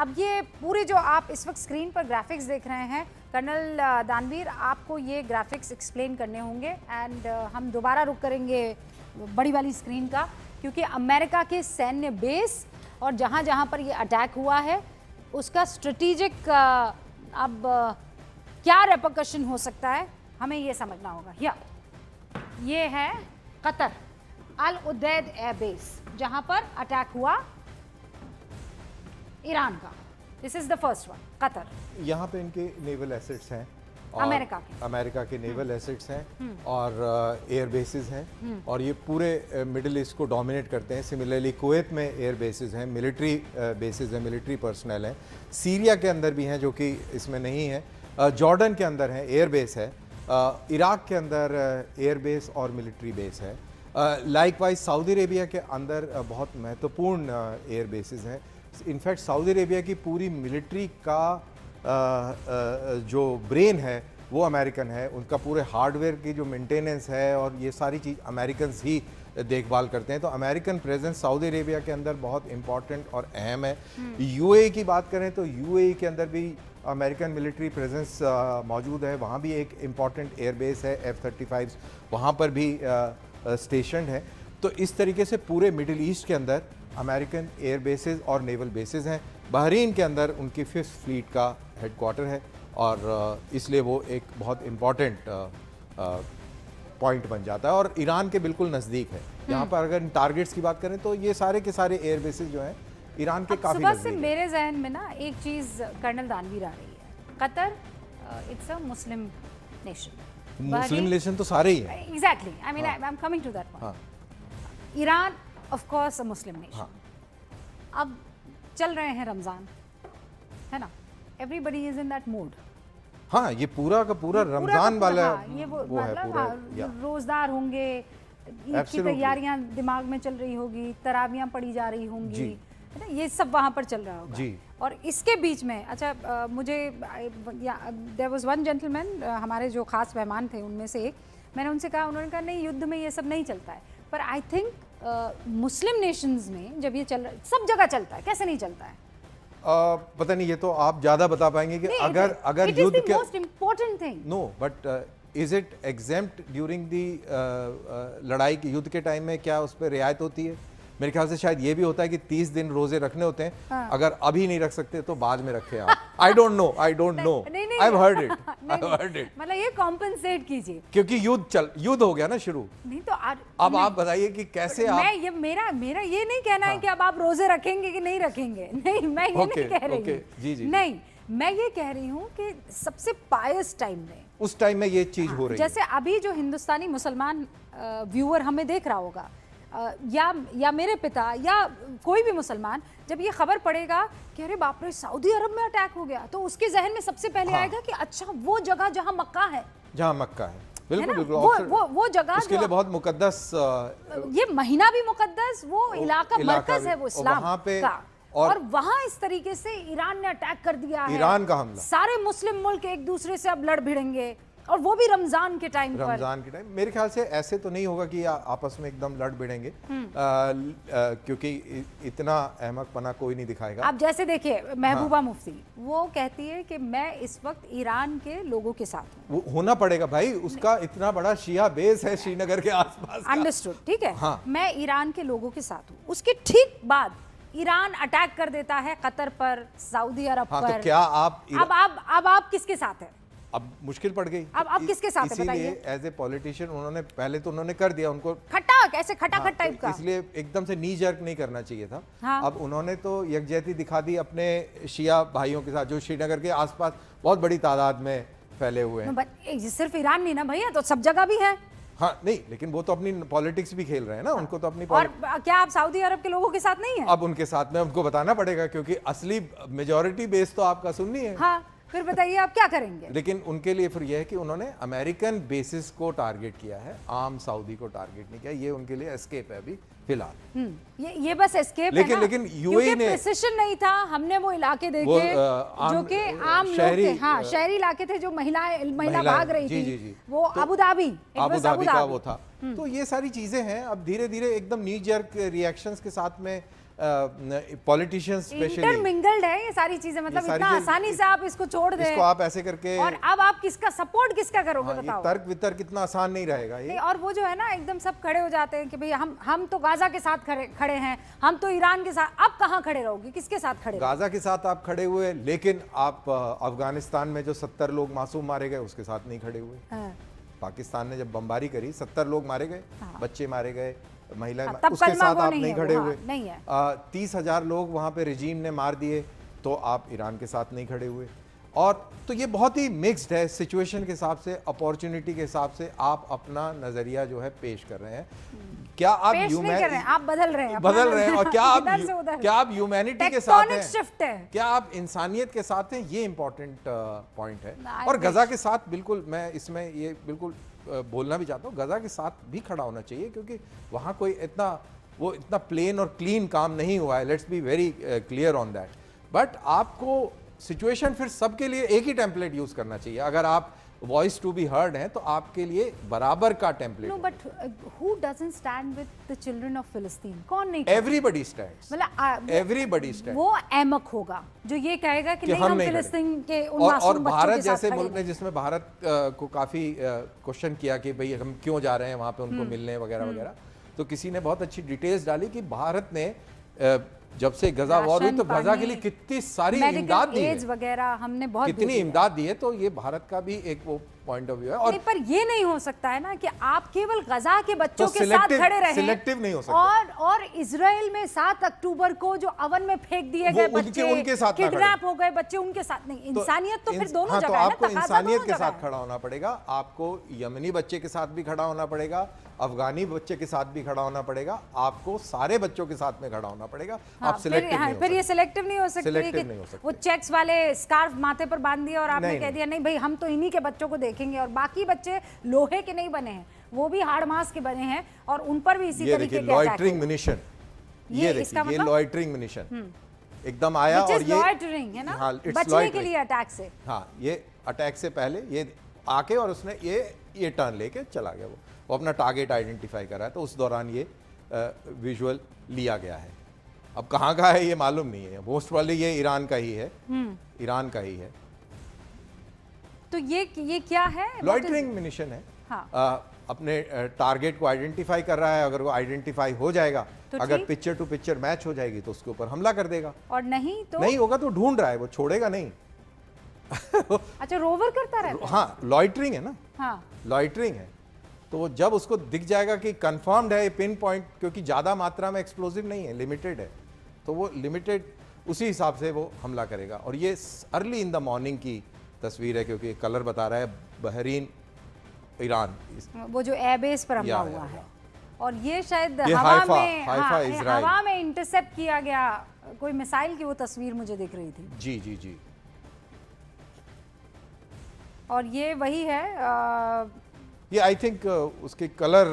अब ये पूरे जो आप इस वक्त स्क्रीन पर ग्राफिक्स देख रहे हैं, कर्नल दानवीर आपको ये ग्राफिक्स एक्सप्लेन करने होंगे एंड हम दोबारा रुक करेंगे बड़ी वाली स्क्रीन का, क्योंकि अमेरिका के सैन्य बेस और जहाँ जहाँ पर ये अटैक हुआ है उसका स्ट्रेटेजिक अब क्या रेपरकशन हो सकता है हमें ये समझना होगा। ये है कतर अल उदैद एयर बेस जहाँ पर अटैक हुआ ईरान का। This is the first one, Qatar. यहाँ पे इनके नेवल एसेट्स हैं, अमेरिका के नेवल एसेट्स हैं और एयर बेसिस हैं और ये पूरे मिडिल ईस्ट को डोमिनेट करते हैं। सिमिलरली कुवैत में एयर बेसिस हैं, मिलिट्री बेसिस हैं, मिलिट्री पर्सनल हैं। सीरिया के अंदर भी हैं जो कि इसमें नहीं है। जॉर्डन के अंदर है, एयर बेस है। इराक के अंदर एयर बेस और मिलिट्री बेस है। लाइकवाइज सऊदी अरेबिया के अंदर बहुत महत्वपूर्ण एयर बेसिस हैं। इनफैक्ट सऊदी अरेबिया की पूरी मिलिट्री का जो ब्रेन है वो अमेरिकन है। उनका पूरे हार्डवेयर की जो मेंटेनेंस है और ये सारी चीज़ अमेरिकन्स ही देखभाल करते हैं। तो अमेरिकन प्रेजेंस सऊदी अरेबिया के अंदर बहुत इंपॉर्टेंट और अहम है। यूएई की बात करें तो यूएई के अंदर भी अमेरिकन मिलिट्री प्रेजेंस मौजूद है। वहाँ भी एक इम्पॉर्टेंट एयरबेस है, F-35 वहाँ पर भी स्टेशन है। तो इस तरीके से पूरे मिडिल ईस्ट के अंदर अमेरिकन एयर बेसिस और नेवल बेसिस हैं। बहरीन के अंदर उनकी 5th फ्लीट का हेडक्वार्टर है और इसलिए वो एक बहुत इम्पॉर्टेंट पॉइंट बन जाता है और ईरान के बिल्कुल नज़दीक है। यहाँ पर अगर टारगेट्स की बात करें तो ये सारे के सारे एयर बेसिस जो हैं ईरान के काफ़ी सुबह से मेरे जहन में ना एक चीज़ कर्नल दानवीर आ रही है। Qatar it's a Muslim nation. Muslim nation तो सारे ही हैं। Exactly, I mean I am coming to that point. Iran of course a Muslim nation. अब चल रहे हैं रमज़ान, है ना, everybody is in that mood. हाँ, ये पूरा का पूरा रमज़ान वाला ये वो है पूरा। रोज़दार होंगे, ईद की तैयारियां दिमाग में चल रही होगी, तरावियां पढ़ी जा रही होंगी, है ना, ये सब वहाँ पर चल रहा होगा जी। और इसके बीच में अच्छा मुझे देयर वाज वन जेंटलमैन, हमारे जो खास मेहमान थे उनमें से एक, मैंने उनसे कहा, उन्होंने कहा नहीं युद्ध में ये सब नहीं चलता है। पर आई थिंक मुस्लिम नेशंस में जब ये चल रहा है, सब जगह चलता है, कैसे नहीं चलता है? पता नहीं, ये तो आप ज्यादा बता पाएंगे कि अगर युद्ध के most important thing no but is it exempt during the लड़ाई के युद्ध के टाइम में क्या उस पर रियायत होती है? मेरे ख्याल से शायद ये भी होता है कि 30 दिन रोजे रखने होते हैं। हाँ। अगर अभी नहीं रख सकते तो बाद में रखें आप। I don't know I have heard it. मतलब ये कॉम्पेंसेट कीजिए क्योंकि युद्ध हो गया ना शुरू। नहीं तो अब आप बताइए कि कैसे आप। मेरा ये नहीं कहना है कि अब आप रोजे रखेंगे कि नहीं रखेंगे, नहीं, मैं ये नहीं कह रही हूँ। नहीं, मैं ये कह रही हूँ कि सबसे पायस टाइम में, उस टाइम में ये चीज हो रही है। जैसे अभी जो हिंदुस्तानी मुसलमान व्यूअर हमें देख रहा होगा, या मेरे पिता या कोई भी मुसलमान, जब ये खबर पड़ेगा कि अरे बाप रे सऊदी अरब में अटैक हो गया, तो उसके जहन में सबसे पहले आएगा कि अच्छा वो जगह जहां मक्का है, बिल्कुल बिल्कुल वो जगह उसके लिए बहुत मुकद्दस, ये महीना भी मुकद्दस, वो इलाका मरकज है वो इस्लाम का। और वहां इस तरीके से ईरान ने अटैक कर दिया है, ईरान का हमला। सारे मुस्लिम मुल्क एक दूसरे से अब लड़ भिड़ेंगे, और वो भी रमजान के टाइम पर। मेरे ख्याल से ऐसे तो नहीं होगा कि आपस में एकदम लड़ भिड़ेंगे, क्योंकि इतना अहमकपना कोई नहीं दिखाएगा। आप जैसे देखिए महबूबा मुफ्ती, वो कहती है कि मैं इस वक्त ईरान के लोगों के साथ हूँ। होना पड़ेगा भाई, उसका इतना बड़ा शिया बेस है श्रीनगर के आसपास। अंडरस्टूड, ठीक है। हाँ। मैं ईरान के लोगों के साथ हूँ। उसके ठीक बाद ईरान अटैक कर देता है कतर पर, सऊदी अरब पर। तो क्या आप अब आप किसके साथ है? अब मुश्किल पड़ गई। अब किसके साथ है बताइए? एज ए पॉलिटिशियन उन्होंने पहले तो उन्होंने कर दिया, उनको खटाक ऐसे खटाखट टाइप का, इसलिए एकदम से नी जर्क नहीं करना चाहिए था। हाँ। अब उन्होंने तो यकजहती दिखा दी अपने शिया भाइयों के साथ जो श्रीनगर के आसपास बहुत बड़ी तादाद में फैले हुए हैं। सिर्फ ईरान नहीं ना भैया, तो सब जगह भी है। हाँ नहीं, लेकिन वो तो अपनी पॉलिटिक्स भी खेल रहे हैं ना। उनको तो अपनी और क्या आप सऊदी अरब के लोगों के साथ नहीं है? अब उनके साथ में उनको बताना पड़ेगा, क्योंकि असली मेजॉरिटी बेस तो आपका सुन्नी है। हाँ, फिर बताइए आप क्या करेंगे? लेकिन उनके लिए फिर यह है कि उन्होंने अमेरिकन बेसिस को टारगेट किया है, आम सऊदी को टारगेट नहीं किया। ये उनके लिए एस्केप है अभी फिलहाल। ये बस एस्केप है ना? लेकिन यूएई ने प्रिसिशन नहीं था। हमने वो इलाके देखे जो कि आम लोग थे, हाँ, शहरी इलाके थे, जो महिला भाग रही थी। वो अबू धाबी का वो था। तो ये सारी चीजें हैं। अब धीरे धीरे एकदम नी जर्क रिएक्शंस के साथ में पॉलिटिशियंस स्पेशली इंटरमिंगल्ड है ये सारी चीजें, मतलब सारी इतना चीज़- आसानी से आप इसको छोड़ दें, इसको आप ऐसे करके और अब आप किसका सपोर्ट किसका करोगे ये बताओ। तर्क वितर्क कितना आसान नहीं रहेगा ये। नहीं, और वो जो है ना एकदम सब खड़े हो जाते हैं कि भाई हम तो गाजा के साथ खड़े हैं, हम तो ईरान के साथ। अब कहाँ खड़े रहोगे, किसके साथ खड़े रहोगे? गाजा के साथ आप खड़े हुए, लेकिन आप अफगानिस्तान में जो 70 लोग मासूम मारे गए उसके साथ नहीं खड़े हुए। हाँ। पाकिस्तान ने जब बमबारी करी 70 लोग मारे गए, बच्चे मारे गए, महिलाएं हाँ, तब उसके कलमा साथ वो आप नहीं नहीं है, खड़े वो, हुए। हाँ, नहीं है। 30,000 लोग वहां पे रिजीम ने मार दिए तो आप ईरान के साथ नहीं खड़े हुए। और तो ये बहुत ही मिक्स्ड है, सिचुएशन के हिसाब से, अपॉर्चुनिटी के हिसाब से आप अपना नजरिया जो है पेश कर रहे हैं। क्या आप पेश नहीं कर रहे हैं, आप बदल रहे हैं अपना और क्या आप इधर से उधर। क्या आप ह्यूमैनिटी के साथ टेक्टोनिक हैं, शिफ्ट है। क्या आप इंसानियत के साथ हैं, ये इंपॉर्टेंट पॉइंट है। I और wish। गजा के साथ बिल्कुल मैं इसमें ये बिल्कुल बोलना भी चाहता हूँ, गजा के साथ भी खड़ा होना चाहिए, क्योंकि वहाँ कोई इतना प्लेन और क्लीन काम नहीं हुआ है। Let's be very clear on that. But आपको सिचुएशन फिर सबके लिए एक ही टेम्पलेट यूज करना चाहिए। अगर आप वॉइस टू बी हर्ड हैं तो आपके लिए बराबर का template. No but who doesn't stand with the children of Palestine? कौन नहीं? एवरीबडी स्टैंड्स, मतलब एवरीबडी स्टैंड। वो अहमक होगा जो ये कहेगा कि नहीं हम नहीं फिलिस्तीन के उन और मासूम बच्चों भारत के साथ जैसे खड़े मुल्क में, जिसमें भारत को काफी क्वेश्चन किया कि भाई हम क्यों जा रहे हैं वहां पे उनको मिलने वगैरह वगैरह, तो किसी ने बहुत अच्छी डिटेल्स डाली कि भारत ने जब से गजा वॉर हुई तो गजा के लिए कितनी सारी इमदाद दी है, वगैरह हमने बहुत कितनी इमदाद दी है। तो ये भारत का भी एक वो पॉइंट ऑफ व्यू है। और नहीं, पर ये नहीं हो सकता है ना कि आप केवल गजा के बच्चों के साथ खड़े रहे, सिलेक्टिव नहीं हो सकता। और इजराइल में 7 अक्टूबर को जो अवन में फेंक दिए गए बच्चे, उनके साथ किडनैप हो गए बच्चे, उनके साथ नहीं। इंसानियत तो फिर दोनों जगह है ना, आपको तकाज़ा इंसानियत दोनों के जगह साथ है। खड़ा होना पड़ेगा, आपको यमनी बच्चे के साथ भी खड़ा होना पड़ेगा, अफगानी बच्चे के साथ भी खड़ा होना पड़ेगा, आपको सारे बच्चों के साथ में खड़ा होना पड़ेगा। आप सिलेक्टिव नहीं हो फिर ये सकते। सिलेक्टिव नहीं हो सकती है Selective कि नहीं हो सकते। वो चेक्स वाले स्कार्फ माथे पर बांध दिया और आपने नहीं, कह दिया नहीं भाई हम तो इन्हीं के बच्चों को देखेंगे, और बाकी बच्चे लोहे के नहीं बने हैं, वो भी हार्ड मास के बने हैं, और उन पर भी इसी ये तरीके देखिए के लॉइटरिंग मिनिशन, ये इसका देखिए ये मतलब? लॉइटरिंग मिनिशन एकदम आया, और ये लॉइटरिंग है ना, हाँ, it's बचने के loitering। लिए अटैक से। हाँ, ये अटैक से पहले ये आके और उसने ये टर्न लेके चला गया। वो अपना टारगेट आइडेंटिफाई करा है, तो उस दौरान ये विजुअल लिया गया है। अब कहाँ का है ये मालूम नहीं है, मोस्ट वाली ये ईरान का ही है, ईरान का ही है। तो ये क्या है? लॉइटरिंग मिनिशन है। हाँ। अपने टारगेट को आइडेंटिफाई कर रहा है, अगर वो आइडेंटिफाई हो जाएगा, तो अगर ठीक। पिक्चर टू पिक्चर मैच हो जाएगी तो उसके ऊपर हमला कर देगा, और नहीं तो नहीं होगा तो ढूंढ रहा है, वो छोड़ेगा नहीं। अच्छा, रोवर करता रहता है। हाँ, लॉइटरिंग है ना, हाँ, लॉइटरिंग है। तो वो जब उसको दिख जाएगा कि कंफर्म्ड है, पिन पॉइंट, क्योंकि ज़्यादा मात्रा में एक्सप्लोसिव नहीं है, लिमिटेड है, तो वो लिमिटेड उसी हिसाब से वो हमला करेगा। और ये अर्ली इन द मॉर्निंग की तस्वीर है, क्योंकि कलर बता रहा है बहरीन ईरान, वो जो एयरबेस पर हमला हुआ है, और ये शायद ये हवा हाइफा, में, हाइफा हाँ, इजराइल। हवा में इंटरसेप्ट किया गया कोई मिसाइल की वो तस्वीर मुझे दिख रही थी। जी जी जी। और ये वही है ये आई थिंक उसके कलर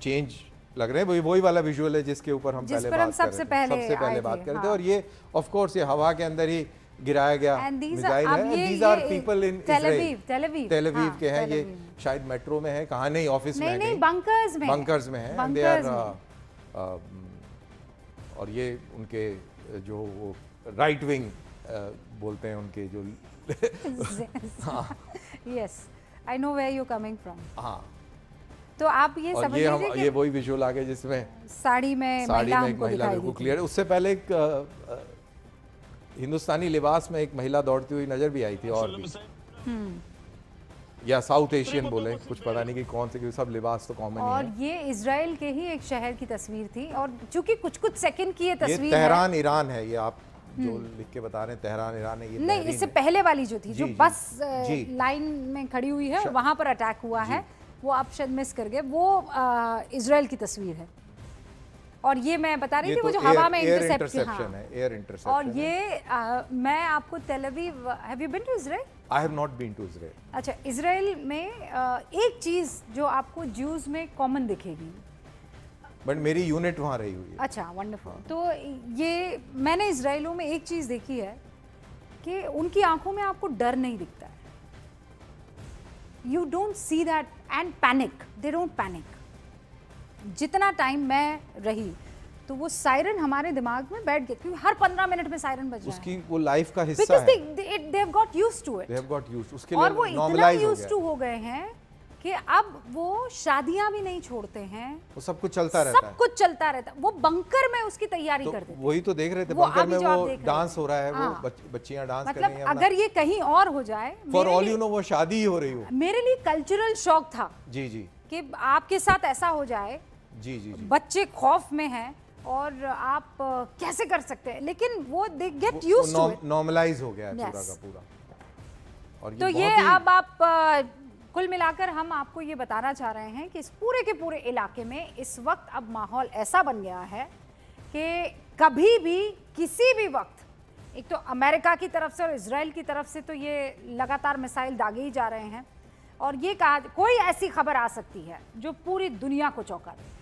चेंज लग रहे हैं, वही वाला विजुअल है जिसके ऊपर हम जिस पहले पर हम बात कर सबसे रहे थे, पहले सबसे पहले आए बात थे, कर रहे थे। हाँ। और ये ऑफ कोर्स ये हवा के अंदर ही गिराया गया And these मिसाइल अब है। ये- दीज आर ये पीपल इन तेल अवीव, हाँ, के हैं, ये तेल अवीव। शायद मेट्रो में है, कहाँ नहीं, ऑफिस में नहीं है नहीं, कहीं। बंकर्स में, बंकर्स में है, and they बंकर्स are, और ये उनके जो वो राइट विंग बोलते हैं उनके जो yes, I know where you coming from. हाँ, तो आप ये और समझ ये लीजिए ये वही विजुअल आ गया जिसमें साड़ी में साड़ी महिला में एक हमको महिला दिखाई बिल्कुल दी क्लियर है। उससे पहले एक हिंदुस्तानी लिबास में एक महिला दौड़ती हुई नजर भी आई थी, और भी या साउथ एशियन बोले, कुछ पता नहीं कि कौन से, क्योंकि सब लिबास तो कॉमन ही और है। ये इजराइल के ही एक शहर की तस्वीर थी, और चूंकि कुछ सेकंड की ये ये तस्वीर है। तेहरान ईरान है, ये आप जो लिख के बता रहे हैं तेहरान ईरान है, ये नहीं, बहरीन इससे है। पहले वाली जो थी, जो जी, बस जी। लाइन में खड़ी हुई है, वहां पर अटैक हुआ है, वो आप शायद मिस कर गए, वो इजराइल की तस्वीर है। और ये मैं बता रही थी वो जो हवा में इंटरसेप्शन है, एयर इंटरसेप्शन। और ये मैं आपको Tel Aviv, have you been to Israel? I have not been to Israel. अच्छा, इजराइल में एक चीज जो आपको ज्यूज में कॉमन दिखेगी, बट मेरी यूनिट वहाँ रही हुई है। अच्छा, वंडरफुल। तो ये मैंने इजराइलों में एक चीज देखी है कि उनकी आंखों में आपको डर नहीं दिखता है। You don't see that and panic, they don't panic. जितना टाइम मैं रही, तो वो सायरन हमारे दिमाग में बैठ गया, क्योंकि हर 15 मिनट में सायरन बज रहा है। उसकी वो लाइफ का हिस्सा बिकॉज़ है। They have got used to it. They have got used, उसके और वो लिए इतना normalize हो यूज्ड गया टू हो गए हैं कि अब वो शादियां भी नहीं छोड़ते हैं, वो सब कुछ चलता रहता सब है। कुछ चलता रहता है। वो बंकर में उसकी तैयारी तो कर देते हैं। वही तो देख रहे थे, वो बंकर अभी में जो आप वो देख रहे डांस हैं। हो रहा है, वो हाँ। बच्चियां डांस कर मतलब रही हैं अगर ये कहीं और हो जाए, फॉर मेरे ऑल लिए- यू नो वो शादी ही हो रही हो। मेरे लिए कल्चरल शॉक था जी जी कि आपके साथ ऐसा हो जाए, जी जी जी। बच्चे खौफ में हैं और आप कैसे कर सकते हैं, लेकिन वो they get used to it. Normalise हो गया है पूरा Yes. का पूरा। और तो ये बहुत ही- अब आप कुल मिलाकर हम आपको ये बताना चाह रहे हैं कि इस पूरे के पूरे इलाके में इस वक्त अब माहौल ऐसा बन गया है कि कभी भी किसी भी वक्त, एक तो अमेरिका की तरफ से और इजराइल की तरफ से तो ये लगातार मिसाइल दागे ही जा रहे हैं, और ये कहा कोई ऐसी खबर आ सकती है जो पूरी दुनिया को चौंका दे।